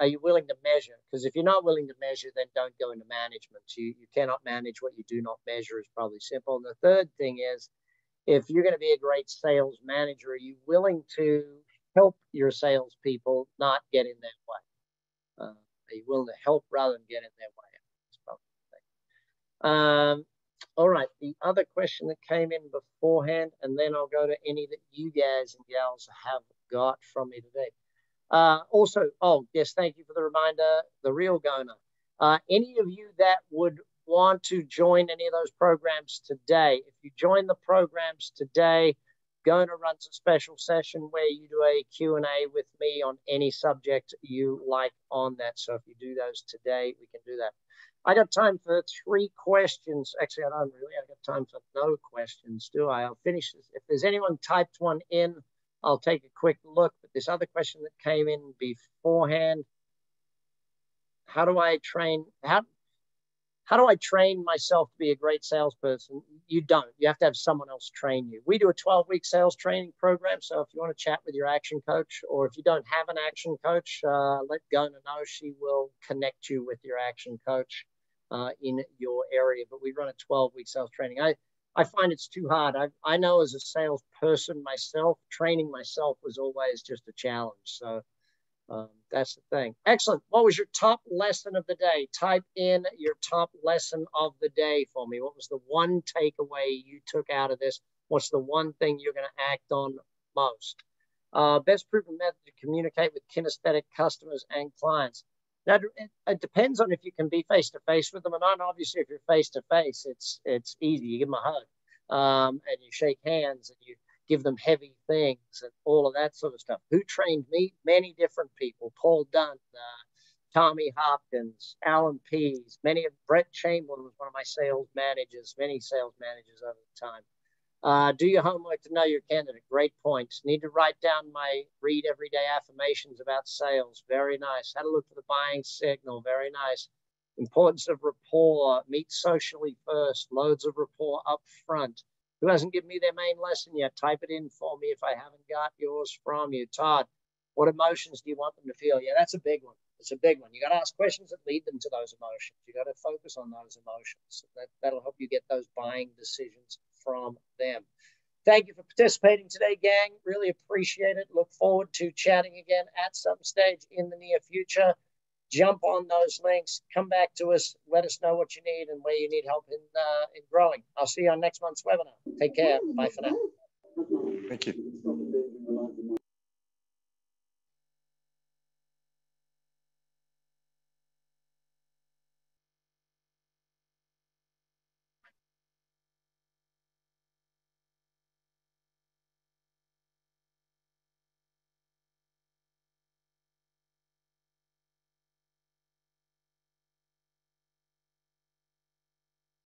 are you willing to measure? Because if you're not willing to measure, then don't go into management. You cannot manage what you do not measure is probably simple. And the third thing is, if you're going to be a great sales manager, are you willing to help your salespeople not get in their way? Are you willing to help rather than get in their way? That's probably the thing. All right, the other question that came in beforehand, and then I'll go to any that you guys and gals have got from me today. Also, oh, yes, thank you for the reminder, the real Gona. Any of you that would want to join any of those programs today, if you join the programs today, Gona runs a special session where you do a Q&A with me on any subject you like on that. So if you do those today, we can do that. I got time for 3 questions. Actually, I don't really. I got time for no questions, do I? I'll finish this. If there's anyone typed one in, I'll take a quick look. But this other question that came in beforehand, how do I train myself to be a great salesperson? You don't. You have to have someone else train you. We do a 12-week sales training program. So if you want to chat with your action coach, or if you don't have an action coach, let Gona know. She will connect you with your action coach. in your area, but we run a 12-week sales training. I find it's too hard. I know as a salesperson myself, training myself was always just a challenge. So that's the thing. Excellent. What was your top lesson of the day? Type in your top lesson of the day for me. What was the one takeaway you took out of this? What's the one thing you're going to act on most? Best proven method to communicate with kinesthetic customers and clients. Now, it depends on if you can be face-to-face with them or not. Obviously, if you're face-to-face, it's easy. You give them a hug and you shake hands and you give them heavy things and all of that sort of stuff. Who trained me? Many different people. Paul Dunn, Tommy Hopkins, Alan Pease, Brett Chamberlain was one of my sales managers, many sales managers over the time. Do your homework to know your candidate. Great points. Need to write down my read everyday affirmations about sales. Very nice. How to look for the buying signal. Very nice. Importance of rapport. Meet socially first. Loads of rapport up front. Who hasn't given me their main lesson yet? Type it in for me if I haven't got yours from you. Todd, what emotions do you want them to feel? Yeah, that's a big one. It's a big one. You got to ask questions that lead them to those emotions. You got to focus on those emotions. That'll help you get those buying decisions from them. Thank you for participating today, gang. Really appreciate it. Look forward to chatting again at some stage in the near future. Jump on those links. Come back to us. Let us know what you need and where you need help in growing. I'll see you on next month's webinar. Take care. Bye for now.
Thank you.